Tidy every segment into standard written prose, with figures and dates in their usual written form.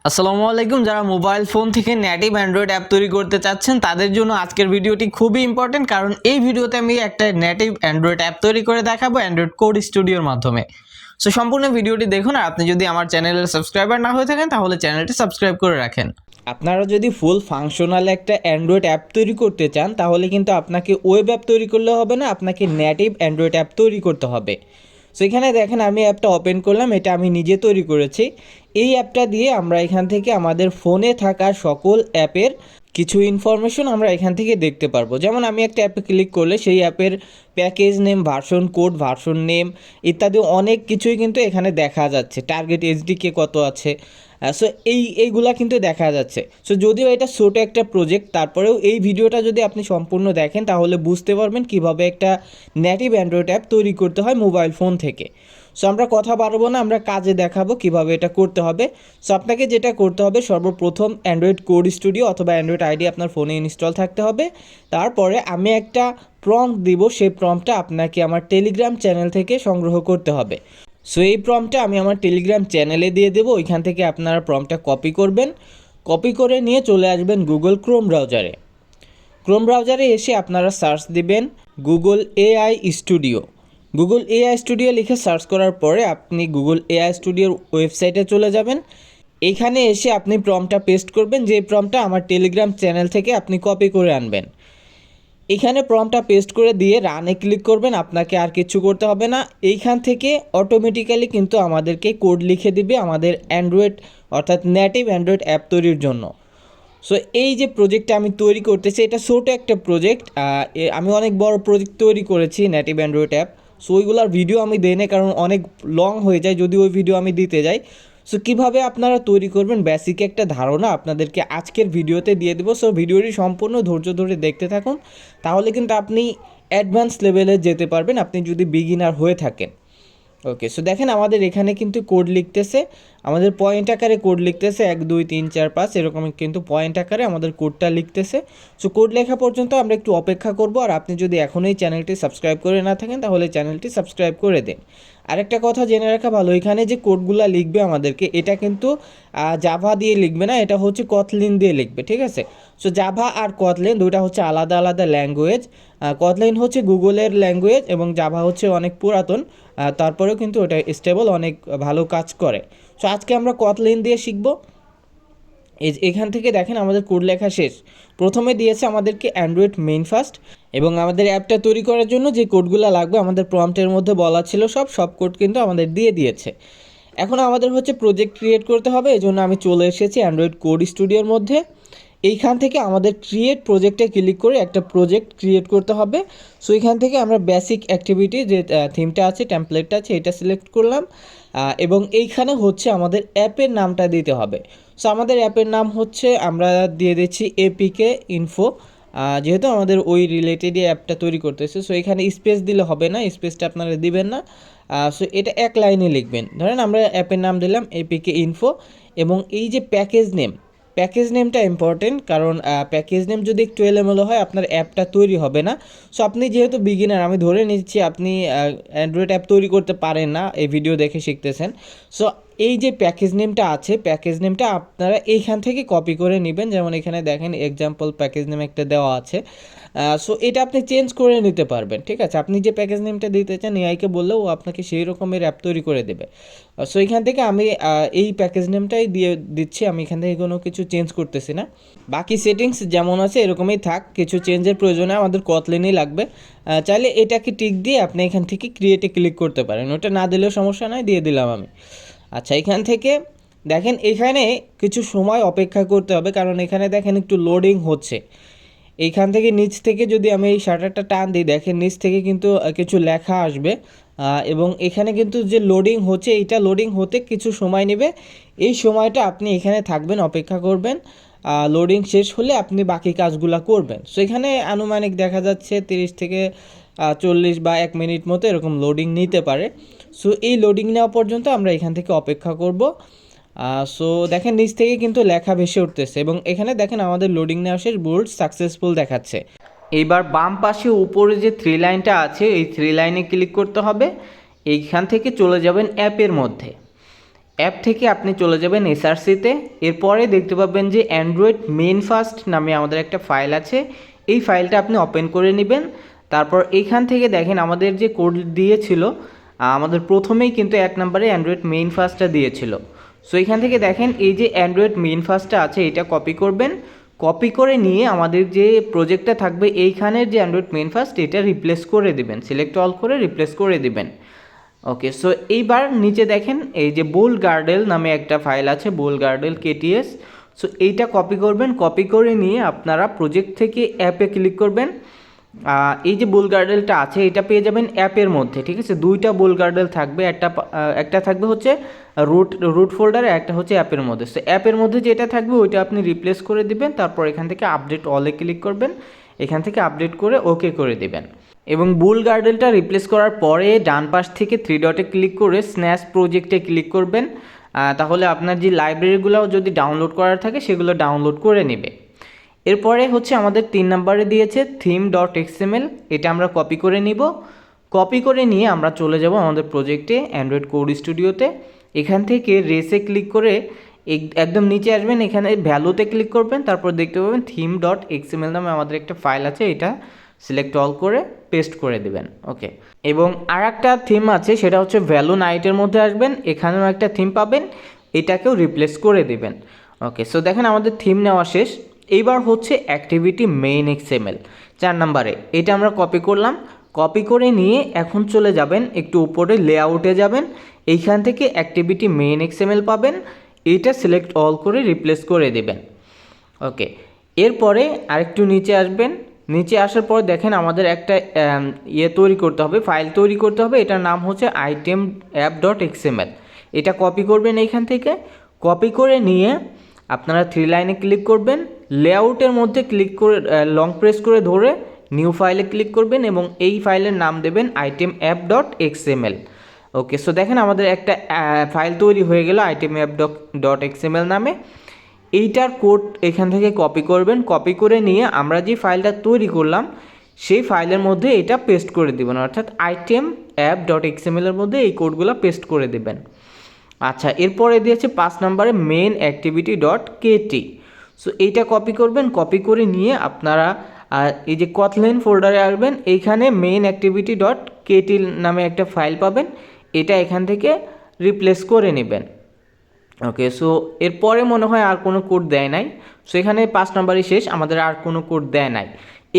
আসসালামু আলাইকুম। যারা মোবাইল ফোন থেকে নেটিভ অ্যান্ড্রয়েড অ্যাপ তৈরি করতে চাচ্ছেন তাদের জন্য আজকের ভিডিওটি খুবই ইম্পর্টেন্ট, কারণ এই ভিডিওতে আমি একটা নেটিভ অ্যান্ড্রয়েড অ্যাপ তৈরি করে দেখাবো অ্যান্ড্রয়েড কোড স্টুডিওর মাধ্যমে। সো সম্পূর্ণ ভিডিওটি দেখুন, আর আপনি যদি আমার চ্যানেলের সাবস্ক্রাইবার না হয়ে থাকেন তাহলে চ্যানেলটি সাবস্ক্রাইব করে রাখেন। আপনারা যদি ফুল ফাংশনাল একটা অ্যান্ড্রয়েড অ্যাপ তৈরি করতে চান তাহলে কিন্তু আপনাকে ওয়েব অ্যাপ তৈরি করলে হবে না, আপনাকে নেটিভ অ্যান্ড্রয়েড অ্যাপ তৈরি করতে হবে। সো এখানে দেখেন আমি অ্যাপটা ওপেন করলাম, এটা আমি নিজে তৈরি করেছি। এই অ্যাপটা দিয়ে আমরা এখান থেকে আমাদের ফোনে থাকা সকল অ্যাপের কিছু ইনফরমেশন আমরা এখান থেকে দেখতে পারবো। যেমন আমি একটা অ্যাপে ক্লিক করলে সেই অ্যাপের package name, version code, version name ইত্যাদি অনেক কিছুই কিন্তু এখানে দেখা যাচ্ছে। টার্গেট এইচডিকে কত আছে, সো এইগুলা কিন্তু দেখা যাচ্ছে। সো যদিও এটা ছোটো একটা প্রজেক্ট, তারপরেও এই ভিডিওটা যদি আপনি সম্পূর্ণ দেখেন তাহলে বুঝতে পারবেন কিভাবে একটা নেটিভ অ্যান্ড্রয়েড অ্যাপ তৈরি করতে হয় মোবাইল ফোন থেকে। সো আমরা কথা বাড়বো না, আমরা কাজে দেখাবো কিভাবে এটা করতে হবে। সো আপনাকে যেটা করতে হবে, সর্বপ্রথম অ্যান্ড্রয়েড কোড স্টুডিও অথবা অ্যান্ড্রয়েড আইডি আপনার ফোনে ইনস্টল থাকতে হবে। তারপরে আমি একটা প্রম্পট দিব, সেই প্রম্পটটা আপনাকে আমার টেলিগ্রাম চ্যানেল থেকে সংগ্রহ করতে হবে। সো এই প্রম্পটটা আমি আমার টেলিগ্রাম চ্যানেলে দিয়ে দেবো, ওইখান থেকে আপনারা প্রম্পটটা কপি করবেন। কপি করে নিয়ে চলে আসবেন গুগল ক্রোম ব্রাউজারে। ক্রোম ব্রাউজারে এসে আপনারা সার্চ দিবেন Google AI studio. Google AI studio লিখে সার্চ করার পরে আপনি গুগল এআই স্টুডিওর ওয়েবসাইটে চলে যাবেন। এইখানে এসে আপনি প্রম্পটটা পেস্ট করবেন, যে প্রম্পটটা আমার টেলিগ্রাম চ্যানেল থেকে আপনি কপি করে আনবেন। এখানে প্রম্পটটা পেস্ট করে দিয়ে রানে ক্লিক করবেন, আপনাকে আর কিছু করতে হবে না। এইখান থেকে অটোমেটিক্যালি কিন্তু আমাদেরকে কোড লিখে দিবে আমাদের অ্যান্ড্রয়েড অর্থাৎ নেটিভ অ্যান্ড্রয়েড অ্যাপ তৈরির জন্য। সো এই যে প্রজেক্টটা আমি তৈরি করতেছি এটা ছোটো একটা প্রজেক্ট। আমি অনেক বড় প্রজেক্ট তৈরি করেছি নেটিভ অ্যান্ড্রয়েড অ্যাপ। সো ওইগুলোর ভিডিও আমি দিই না, কারণ অনেক লং হয়ে যায় যদি ওই ভিডিও আমি দিতে যাই। সো কীভাবে আপনারা তৈরি করবেন বেসিক একটা ধারণা আপনাদেরকে আজকের ভিডিওতে দিয়ে দেবো। সো ভিডিওটি সম্পূর্ণ ধৈর্য ধরে দেখতে থাকুন, তাহলে কিন্তু আপনি অ্যাডভান্স লেভেলে যেতে পারবেন আপনি যদি বিগিনার হয়ে থাকেন। ওকে, সো দেখেন আমাদের এখানে কিন্তু কোড লিখতেছে, আমাদের পয়েন্ট আকারে কোড লিখতেছে 1 2 3 4 5 এরকম কিন্তু পয়েন্ট আকারে আমাদের কোডটা লিখতেছে। সো কোড লেখা পর্যন্ত আমরা একটু অপেক্ষা করব, আর আপনি যদি এখনও এই চ্যানেলটি সাবস্ক্রাইব করে না থাকেন তাহলে চ্যানেলটি সাবস্ক্রাইব করে দিন। আরেকটা কথা জেনে রাখা ভালো, এখানে যে কোডগুলো লিখবে আমাদেরকে এটা কিন্তু জাভা দিয়ে লিখবে না, এটা হচ্ছে কতলিন দিয়ে লিখবে, ঠিক আছে? সো জাভা আর কতলিন দুইটা হচ্ছে আলাদা আলাদা ল্যাঙ্গুয়েজ। কতলিন হচ্ছে গুগলের ল্যাঙ্গুয়েজ এবং জাভা হচ্ছে অনেক পুরাতন, তারপরেও কিন্তু ওটা স্টেবল, অনেক ভালো কাজ করে। সো আজকে আমরা কতলিন দিয়ে শিখব। এখান থেকে দেখেন আমাদের কোড লেখা শেষ। প্রথমে দিয়েছে আমাদেরকে অ্যান্ড্রয়েড মেইন ফার্স্ট, এবং আমাদের অ্যাপটা তৈরি করার জন্য যে কোডগুলো লাগবে আমাদের প্রম্পটের মধ্যে বলা ছিল সব কোড কিন্তু আমাদের দিয়ে দিয়েছে। এখন আমাদের হচ্ছে প্রজেক্ট ক্রিয়েট করতে হবে, এই জন্য আমি চলে এসেছি অ্যান্ড্রয়েড কোড স্টুডিওর মধ্যে। এইখান থেকে আমাদের ক্রিয়েট প্রজেক্টে ক্লিক করে একটা প্রজেক্ট ক্রিয়েট করতে হবে। সো এখান থেকে আমরা বেসিক অ্যাক্টিভিটি যে থিমটা আছে, টেমপ্লেটটা আছে, এটা সিলেক্ট করলাম, এবং এইখানে হচ্ছে আমাদের অ্যাপের নামটা দিতে হবে। সো আমাদের অ্যাপের নাম হচ্ছে আমরা দিয়ে দিচ্ছি এপিকে ইনফো, যেহেতু আমাদের ওই রিলেটেডই অ্যাপটা তৈরি করতেছে। সো এখানে স্পেস দিলে হবে না, স্পেসটা আপনারা দিবেন না। সো এটা এক লাইনে লিখবেন। ধরেন আমরা অ্যাপের নাম দিলাম এপিকে ইনফো, এবং এই যে প্যাকেজ নেমটা ইম্পর্টেন্ট, কারণ প্যাকেজ নেম যদি একটু এলোমেলো হয় আপনার অ্যাপটা তৈরি হবে না। সো আপনি যেহেতু বিগিনার, আমি ধরে নিচ্ছি আপনি অ্যান্ড্রয়েড অ্যাপ তৈরি করতে পারেন না, এই ভিডিও দেখে শিখতেছেন। সো এই যে প্যাকেজ নেমটা আছে, প্যাকেজ নেমটা আপনারা এইখান থেকে কপি করে নেবেন। যেমন এখানে দেখেন এক্সাম্পল প্যাকেজ নেম একটা দেওয়া আছে। সো এটা আপনি চেঞ্জ করে নিতে পারবেন, ঠিক আছে? আপনি যে প্যাকেজ নেমটা দিতে চান এআইকে বললেও ও আপনাকে সেই রকমের অ্যাপ তৈরি করে দেবে। সো এখান থেকে আমি এই প্যাকেজ নেমটাই দিয়ে দিচ্ছি, আমি এখান থেকে কোনো কিছু চেঞ্জ করতেছি না। বাকি সেটিংস যেমন আছে এরকমই থাক, কিছু চেঞ্জের প্রয়োজনে আমাদের কতলিনই লাগবে। চাইলে এটাকে টিক দিয়ে আপনি এখান থেকে ক্রিয়েটে ক্লিক করতে পারেন, ওটা না দিলেও সমস্যা নয়, দিয়ে দিলাম আমি। আচ্ছা, এখান থেকে দেখেন এখানে কিছু সময় অপেক্ষা করতে হবে, কারণ এখানে দেখেন একটু লোডিং হচ্ছে। এইখান থেকে নিচ থেকে যদি আমি এই শাটারটা টান দিই, দেখেন নিচ থেকে কিন্তু কিছু লেখা আসবে, এবং এখানে কিন্তু যে লোডিং হচ্ছে এইটা লোডিং হতে কিছু সময় নেবে। এই সময়টা আপনি এখানে থাকবেন, অপেক্ষা করবেন। লোডিং শেষ হলে আপনি বাকি কাজগুলো করবেন। সো এখানে আনুমানিক দেখা যাচ্ছে 30 থেকে 40 বা 1 মিনিট মতো এরকম লোডিং নিতে পারে। সো এই লোডিং নেওয়া পর্যন্ত আমরা এখান থেকে অপেক্ষা করব। সো দেখেন নিচ থেকে কিন্তু লেখা ভেসে উঠতেছে, এবং এখানে দেখেন আমাদের লোডিং নেওয়া শেষ, বোল্ড সাকসেসফুল দেখাচ্ছে। এইবার বাম পাশে উপরে যে 3 লাইনটা আছে এই 3 লাইনে ক্লিক করতে হবে। এইখান থেকে চলে যাবেন অ্যাপের মধ্যে। অ্যাপ থেকে আপনি চলে যাবেন এসআরসিতে। এরপরে দেখতে পাবেন যে অ্যান্ড্রয়েড মেইন ফার্স্ট নামে আমাদের একটা ফাইল আছে, এই ফাইলটা আপনি ওপেন করে নেবেন। তারপর এইখান থেকে দেখেন আমাদের যে কোড দিয়েছিল, আমাদের প্রথমেই কিন্তু 1 নম্বরে অ্যান্ড্রয়েড মেইন ফার্স্টটা দিয়েছিল। সো এখান থেকে দেখেন এই যে অ্যান্ড্রয়েড মেইন ফার্স্টটা আছে এটা কপি করবেন, কপি করে নিয়ে আমাদের যে প্রজেক্টটা থাকবে এইখানের যে অ্যান্ড্রয়েড মেইন ফার্স্ট এটা রিপ্লেস করে দিবেন, সিলেক্ট অল করে রিপ্লেস করে দিবেন। ওকে, সো এইবার নিচে দেখেন এই যে বোল গার্ডেল নামে একটা ফাইল আছে, বোল গার্ডেল কেটিএস। সো এইটা কপি করবেন, কপি করে নিয়ে আপনারা প্রজেক্ট থেকে অ্যাপে ক্লিক করবেন। এই যে বোল গার্ডেলটা আছে এটা পেয়ে যাবেন অ্যাপের মধ্যে, ঠিক আছে। দুইটা বোল গার্ডেল থাকবে, একটা থাকবে হচ্ছে রুট ফোল্ডারে, একটা হচ্ছে অ্যাপের মধ্যে। সো অ্যাপের মধ্যে যেটা থাকবে ওইটা আপনি রিপ্লেস করে দিবেন, তারপর এখান থেকে আপডেট অলে ক্লিক করবেন, এখান থেকে আপডেট করে ওকে করে দিবেন। এবং বুল গার্ডেলটা রিপ্লেস করার পরে ডান পাশ থেকে 3 ডটে ক্লিক করে স্ন্যাচ প্রজেক্টে ক্লিক করবেন, তাহলে আপনার যে লাইব্রেরিগুলো যদি ডাউনলোড করার থাকে সেগুলো ডাউনলোড করে নেবে। এরপরে হচ্ছে আমাদের 3 নম্বরে দিয়েছে theme.xml, এটা আমরা কপি করে নিব। কপি করে নিয়ে আমরা চলে যাব আমাদের প্রজেক্টে অ্যান্ড্রয়েড কোড স্টুডিওতে। এখান থেকে রেসে ক্লিক করে একদম নিচে আসবেন, এখানে ভ্যালুতে ক্লিক করবেন, তারপর দেখতে পাবেন theme.xml নামে আমাদের একটা ফাইল আছে, এটা সিলেক্ট অল করে পেস্ট করে দিবেন। ওকে, এবং আর একটা থিম আছে সেটা হচ্ছে ভ্যালু নাইটের মধ্যে আসবেন, এখানেও একটা থিম পাবেন, এটাকেও রিপ্লেস করে দিবেন। ওকে, সো দেখেন আমাদের থিম নেওয়া শেষ। এইবার হচ্ছে অ্যাক্টিভিটি মেইন এক্সএমএল 4 নম্বরে, এটা আমরা কপি করলাম। কপি করে নিয়ে এখন চলে যাবেন একটু উপরে লেআউটে যাবেন, এইখান থেকে অ্যাক্টিভিটি মেইন এক্সএমএল পাবেন, এইটা সিলেক্ট অল করে রিপ্লেস করে দেবেন। ওকে, এরপরে আরেকটু নিচে আসবেন, নিচে আসার পর দেখেন আমাদের একটা তৈরি করতে হবে, ফাইল তৈরি করতে হবে, এটার নাম হচ্ছে আইটেম app.xml। এটা কপি করবেন এইখান থেকে, কপি করে নিয়ে আপনারা 3 লাইনে ক্লিক করবেন, লেআউটের মধ্যে ক্লিক করে লং প্রেস করে ধরে নিউ ফাইলে ক্লিক করবেন এবং এই ফাইলের নাম দেবেন আইটেম app.xml। ওকে, সো দেখেন আমাদের একটা ফাইল তৈরি হয়ে গেল আইটেম app.xml নামে। এইটার কোড এখান থেকে কপি করবেন, কপি করে নিয়ে আমরা যে ফাইলটা তৈরি করলাম সেই ফাইলের মধ্যে এটা পেস্ট করে দেবেন, অর্থাৎ আইটেম app.xml এর মধ্যে এই কোডগুলো পেস্ট করে দেবেন। আচ্ছা, এরপরে দিয়েছে 5 নম্বরে main activity dot KT. So এইটা কপি করবেন, কপি করে নিয়ে আপনারা এই যে কটলেন ফোল্ডারে আসবেন, এইখানে মেইন অ্যাক্টিভিটি ডট কেটি নামে একটা ফাইল পাবেন, এটা এখান থেকে রিপ্লেস করে নেবেন। ওকে, সো এরপরে মনে হয় আর কোনো কোড দেয় নাই। সো এখানে 5 নম্বরই শেষ, আমাদের আর কোনো কোড দেয় নাই।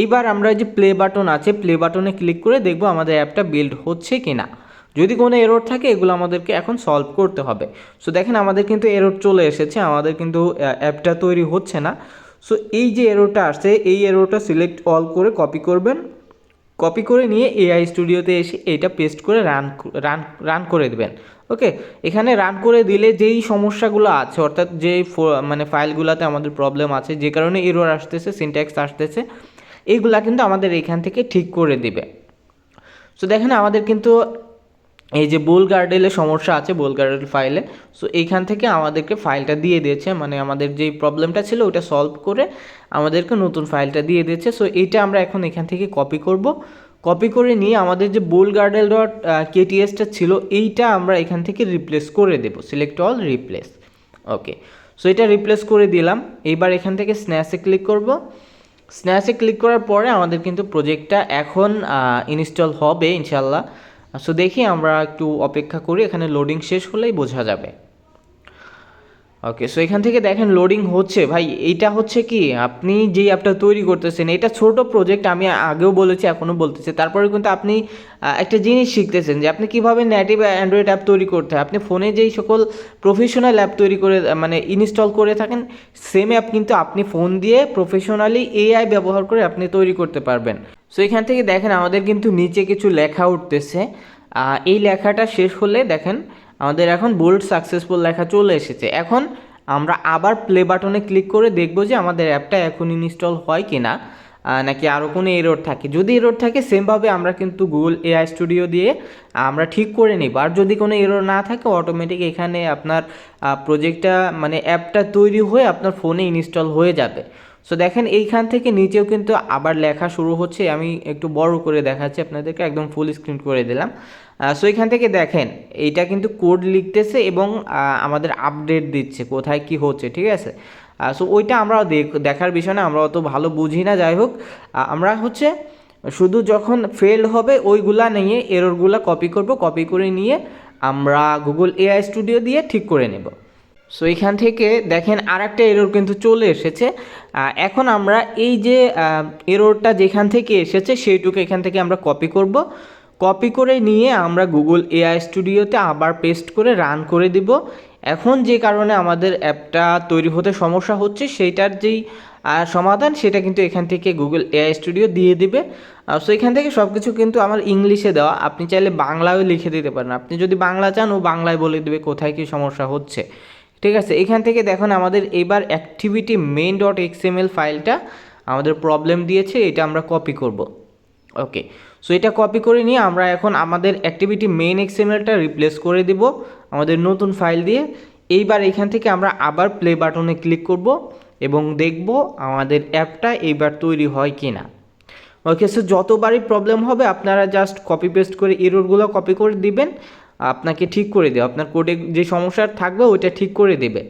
এইবার আমরা যে প্লে বাটন আছে, প্লে বাটনে ক্লিক করে দেখব আমাদের অ্যাপটা বিল্ড হচ্ছে কি না। যদি কোনো এরর থাকে এগুলো আমাদেরকে এখন সলভ করতে হবে। সো দেখেন আমাদের কিন্তু এরর চলে এসেছে, আমাদের কিন্তু অ্যাপটা তৈরি হচ্ছে না। সো এই যে এররটা আসছে, এই এররটা সিলেক্ট অল করে কপি করবেন, কপি করে নিয়ে এআই স্টুডিওতে এসে এটা পেস্ট করে রান করে দেবেন। ওকে, এখানে রান করে দিলে যেই সমস্যাগুলো আছে, অর্থাৎ যেই মানে ফাইলগুলোতে আমাদের প্রবলেম আছে, যে কারণে এরর আসতেছে, সিনট্যাক্স আসতেছে, এইগুলা কিন্তু আমাদের এখান থেকে ঠিক করে দিবে। সো দেখেন আমাদের কিন্তু এই যে বোল গার্ডেলের সমস্যা আছে, বোল গার্ডেল ফাইলে, সো এইখান থেকে আমাদেরকে ফাইলটা দিয়ে দিয়েছে, মানে আমাদের যেই প্রবলেমটা ছিল ওটা সলভ করে আমাদেরকে নতুন ফাইলটা দিয়ে দিয়েছে। সো এইটা আমরা এখন এখান থেকে কপি করব, কপি করে নিয়ে আমাদের যে বোল গার্ডেল ডট কেটিএসটা ছিল এইটা আমরা এখান থেকে রিপ্লেস করে দেব, সিলেক্ট অল রিপ্লেস। ওকে, সো এটা রিপ্লেস করে দিলাম। এইবার এখান থেকে স্ন্যাচে ক্লিক করব, স্ন্যাচে ক্লিক করার পরে আমাদের কিন্তু প্রজেক্টটা এখন ইনস্টল হবে ইনশাল্লাহ। সো দেখি আমরা একটু অপেক্ষা করি, এখানে লোডিং শেষ হলেই বোঝা যাবে। ওকে, সো এখান থেকে দেখেন লোডিং হচ্ছে। ভাই এইটা হচ্ছে কি, আপনি যেই অ্যাপটা তৈরি করতেছেন এটা ছোট প্রজেক্ট, আমি আগেও বলেছি এখনও বলতেছি, তারপরে কিন্তু আপনি একটা জিনিস শিখতেছেন যে আপনি কীভাবে নেটিভ অ্যান্ড্রয়েড অ্যাপ তৈরি করতে হয়। আপনি ফোনে যেই সকল প্রফেশনাল অ্যাপ তৈরি করে মানে ইনস্টল করে থাকেন, সেম অ্যাপ কিন্তু আপনি ফোন দিয়ে প্রফেশনালি এআই ব্যবহার করে আপনি তৈরি করতে পারবেন। সো এখান থেকে দেখেন আমাদের কিন্তু নিচে কিছু লেখা উঠতেছে, এই লেখাটা শেষ হলে দেখেন আমাদের এখন বোল্ড সাকসেসফুল লেখা চলে এসেছে। এখন আমরা আবার প্লে বাটনে ক্লিক করে দেখব যে আমাদের অ্যাপটা এখন ইনস্টল হয় কি না। নাকি আরও কোনো এরর থাকে। যদি এরর থাকে সেমভাবে আমরা কিন্তু গুগল এআই স্টুডিও দিয়ে আমরা ঠিক করে নিব। আর যদি কোনো এরর না থাকে অটোমেটিক এখানে আপনার প্রজেক্টটা মানে অ্যাপটা তৈরি হয়ে আপনার ফোনে ইনস্টল হয়ে যাবে। সো দেখেন এইখান থেকে নিচেও কিন্তু আবার লেখা শুরু হচ্ছে। আমি একটু বড় করে দেখাচ্ছি আপনাদেরকে, একদম ফুল স্ক্রিন করে দিলাম। সো এখান থেকে দেখেন এইটা কিন্তু কোড লিখতেছে এবং আমাদের আপডেট দিচ্ছে কোথায় কি হচ্ছে, ঠিক আছে। সো ওইটা আমরা দেখার বিষয় না, আমরা অত ভালো বুঝি না। যাই হোক, আমরা হচ্ছে শুধু যখন ফেল হবে ওইগুলা নিয়ে এররগুলা কপি করব, কপি করে নিয়ে আমরা গুগল এআই স্টুডিও দিয়ে ঠিক করে নেব। সো এখান থেকে দেখেন আর একটা এরর কিন্তু চলে এসেছে। এখন আমরা এই যে এররটা যেখান থেকে এসেছে সেইটুকু এখান থেকে আমরা কপি করব, কপি করে নিয়ে আমরা গুগল এআই স্টুডিওতে আবার পেস্ট করে রান করে দিব। এখন যে কারণে আমাদের অ্যাপটা তৈরি হতে সমস্যা হচ্ছে সেইটার যেই সমাধান সেটা কিন্তু এখান থেকে গুগল এআই স্টুডিও দিয়ে দিবে। সো এখান থেকে সব কিছু কিন্তু আমার ইংলিশে দেওয়া, আপনি চাইলে বাংলায়ও লিখে দিতে পারেন। আপনি যদি বাংলা চান ও বাংলায় বলে দেবে কোথায় কী সমস্যা হচ্ছে, ঠিক আছে। এখান থেকে দেখুন আমাদের এবার অ্যাক্টিভিটি মেইন ডট এক্সএমএল ফাইলটা আমাদের প্রবলেম দিয়েছে, এটা আমরা কপি করব। ওকে, সো এটা কপি করে নিয়ে আমরা এখন আমাদের অ্যাক্টিভিটি মেইন এক্সএমএলটা রিপ্লেস করে দেব আমাদের নতুন ফাইল দিয়ে। এইবার এখান থেকে আমরা আবার প্লে বাটনে ক্লিক করব এবং দেখব আমাদের অ্যাপটা এইবার তৈরি হয় কি না। ওকে, সো যতবারই প্রবলেম হবে আপনারা জাস্ট কপি পেস্ট করে এররগুলো কপি করে দিবেন, আপনাকে ঠিক করে দেবে, আপনার কোডে যে সমস্যা থাকবে ওইটা ঠিক করে দেবে।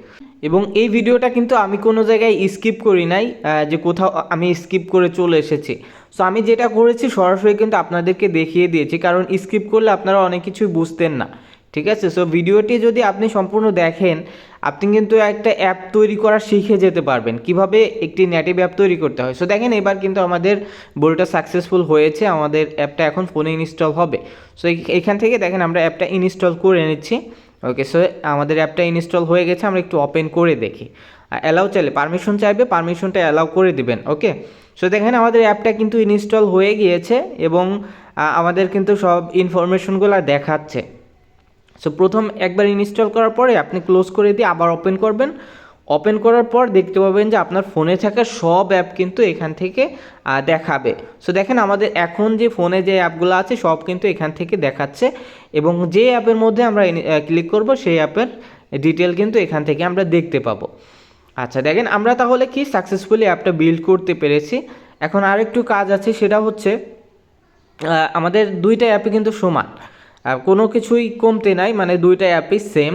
এবং এই ভিডিওটা কিন্তু আমি কোনো জায়গায় স্কিপ করি নাই, যে কোথাও আমি স্কিপ করে চলে এসেছি। সো আমি যেটা করেছি সরাসরি কিন্তু আপনাদেরকে দেখিয়ে দিয়েছি, কারণ স্কিপ করলে আপনারা অনেক কিছুই বুঝতেন না, ঠিক আছে। সো ভিডিওটি যদি আপনি সম্পূর্ণ দেখেন আপনি কিন্তু একটা অ্যাপ তৈরি করা শিখে যেতে পারবেন, কিভাবে একটি নেটিভ অ্যাপ তৈরি করতে হয়। সো দেখেন এবার কিন্তু আমাদের বোল্টটা সাকসেসফুল হয়েছে, আমাদের অ্যাপটা এখন ফোনে ইনস্টল হবে। সো এখান থেকে দেখেন আমরা অ্যাপটা ইনস্টল করে নিচ্ছি। ওকে, সো আমাদের অ্যাপটা ইনস্টল হয়ে গেছে, আমরা একটু ওপেন করে দেখি। অ্যালাউ চাইলে পারমিশন চাইবে, পারমিশনটা অ্যালাউ করে দিবেন। ওকে, সো দেখেন আমাদের অ্যাপটা কিন্তু ইনস্টল হয়ে গিয়েছে এবং আমাদের কিন্তু সব ইনফরমেশনগুলো দেখাচ্ছে। সো প্রথম একবার ইনস্টল করার পরে আপনি ক্লোজ করে দিয়ে আবার ওপেন করবেন। ওপেন করার পর দেখতে পাবেন যে আপনার ফোনে থাকা সব অ্যাপ কিন্তু এখান থেকে দেখাবে। সো দেখেন আমাদের এখন যে ফোনে যে অ্যাপগুলো আছে সব কিন্তু এখান থেকে দেখাচ্ছে এবং যে অ্যাপের মধ্যে আমরা ক্লিক করব সেই অ্যাপের ডিটেল কিন্তু এখান থেকে আমরা দেখতে পাবো। আচ্ছা দেখেন আমরা তাহলে কি সাকসেসফুলি অ্যাপটা বিল্ড করতে পেরেছি। এখন আরেকটু কাজ আছে, সেটা হচ্ছে আমাদের দুইটা অ্যাপই কিন্তু সমান, কোনো কিছুই কমতে নাই, মানে দুইটা অ্যাপই সেম,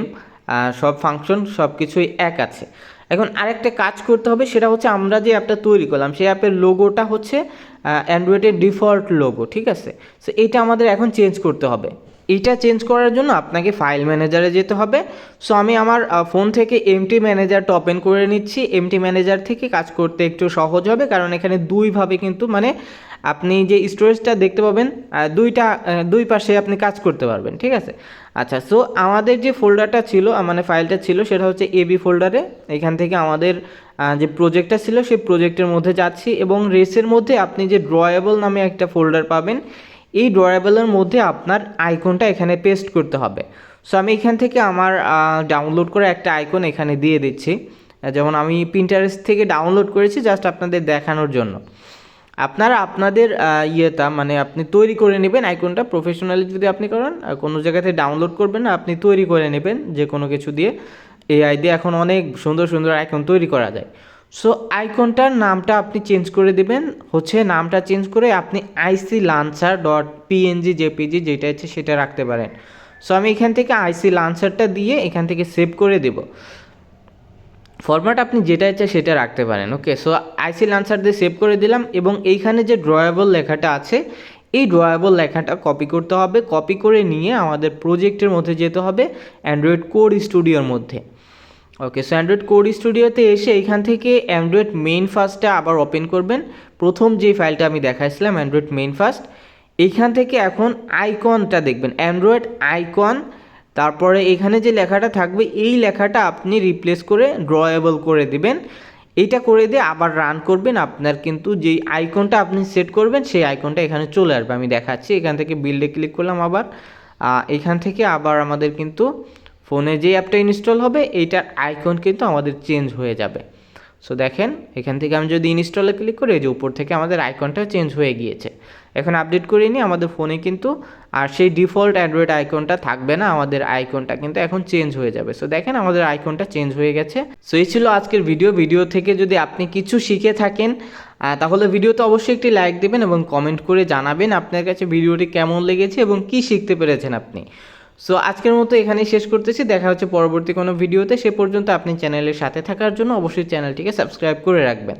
সব ফাংশন সব কিছুই এক আছে। এখন আরেকটা কাজ করতে হবে, সেটা হচ্ছে আমরা যে অ্যাপটা তৈরি করলাম সেই অ্যাপের লোগোটা হচ্ছে অ্যান্ড্রয়েডের ডিফল্ট লোগো, ঠিক আছে। সো এইটা আমাদের এখন চেঞ্জ করতে হবে। এইটা চেঞ্জ করার জন্য আপনাকে ফাইল ম্যানেজারে যেতে হবে। সো আমি আমার ফোন থেকে এমটি ম্যানেজারটা ওপেন করে নিচ্ছি। এমটি ম্যানেজার থেকে কাজ করতে একটু সহজ হবে, কারণ এখানে দুইভাবে কিন্তু মানে আপনি যে স্টোরেজটা দেখতে পাবেন দুই পাশে আপনি কাজ করতে পারবেন, ঠিক আছে। আচ্ছা, সো আমাদের যে ফোল্ডারটা ছিল মানে ফাইলটা ছিল সেটা হচ্ছে এবি ফোল্ডারে। এখান থেকে আমাদের যে প্রজেক্টটা ছিল সেই প্রজেক্টের মধ্যে যাচ্ছি এবং রেসের মধ্যে আপনি যে ড্রয়েবল নামে একটা ফোল্ডার পাবেন, এই ড্রয়েবলের মধ্যে আপনার আইকনটা এখানে পেস্ট করতে হবে। সো আমি এখান থেকে আমার ডাউনলোড করে একটা আইকন এখানে দিয়ে দিচ্ছি, যেমন আমি পিন্টারেস্ট থেকে ডাউনলোড করেছি জাস্ট আপনাদের দেখানোর জন্য। আপনারা আপনাদের ইয়েটা মানে আপনি তৈরি করে নেবেন আইকনটা, প্রফেশনালি যদি আপনি করেন কোনো জায়গাতে ডাউনলোড করবেন না, আপনি তৈরি করে নেবেন যে কোনো কিছু দিয়ে। এআই দিয়ে এখন অনেক সুন্দর সুন্দর আইকন তৈরি করা যায়। সো আইকনটার নামটা আপনি চেঞ্জ করে দেবেন, হচ্ছে নামটা চেঞ্জ করে আপনি আইসি লাঞ্চার ডট পিএনজি জেপিজি যেটা আছে সেটা রাখতে পারেন। সো আমি এখান থেকে আইসি লাঞ্চারটা দিয়ে এখান থেকে সেভ করে দেব। ফরম্যাট আপনি যেটা ইচ্ছা সেটা রাখতে পারেন। ওকে, সো আইসি লাঞ্চার দিয়ে সেভ করে দিলাম এবং এইখানে যে ড্রয়েবল লেখাটা আছে এই ড্রয়েবল লেখাটা কপি করতে হবে। কপি করে নিয়ে আমাদের প্রজেক্টের মধ্যে যেতে হবে অ্যান্ড্রয়েড কোড স্টুডিওর মধ্যে। ওকে, সো অ্যান্ড্রয়েড কোড স্টুডিওতে এসে এখান থেকে অ্যান্ড্রয়েড মেইন ফার্স্টটা আবার ওপেন করবেন। প্রথম যে ফাইলটা আমি দেখাইছিলাম অ্যান্ড্রয়েড মেইন ফার্স্ট, এইখান থেকে এখন আইকনটা দেখবেন অ্যান্ড্রয়েড আইকন, তারপরে এখানে যে লেখাটা থাকবে এই লেখাটা আপনি রিপ্লেস করে ড্রয়েবল করে দিবেন। এইটা করে দিয়ে আবার রান করবেন, আপনার কিন্তু যেই আইকনটা আপনি সেট করবেন সেই আইকনটা এখানে চলে আসবে। আমি দেখাচ্ছি, এখান থেকে বিল্ডে ক্লিক করলাম, আবার এখান থেকে আবার আমাদের কিন্তু ফোনে যে অ্যাপটা ইনস্টল হবে এইটার আইকন কিন্তু আমাদের চেঞ্জ হয়ে যাবে। সো দেখেন এখান থেকে আমি যদি ইনস্টলে ক্লিক করি, এই যে উপর থেকে আমাদের আইকনটা চেঞ্জ হয়ে গিয়েছে। এখন আপডেট করে নিই, আমাদের ফোনে কিন্তু আর সেই ডিফল্ট অ্যান্ড্রয়েড আইকনটা থাকবে না, আমাদের আইকনটা কিন্তু এখন চেঞ্জ হয়ে যাবে। সো দেখেন আমাদের আইকনটা চেঞ্জ হয়ে গেছে। সো এই ছিল আজকের ভিডিও থেকে যদি আপনি কিছু শিখে থাকেন তাহলে ভিডিওতে অবশ্যই একটি লাইক দেবেন এবং কমেন্ট করে জানাবেন আপনার কাছে ভিডিওটি কেমন লেগেছে এবং কি শিখতে পেরেছেন আপনি। সো আজকের মতো এখানেই শেষ করতেছি, দেখা হচ্ছে পরবর্তী কোনো ভিডিওতে। সে পর্যন্ত আপনি চ্যানেলের সাথে থাকার জন্য অবশ্যই চ্যানেলটিকে সাবস্ক্রাইব করে রাখবেন।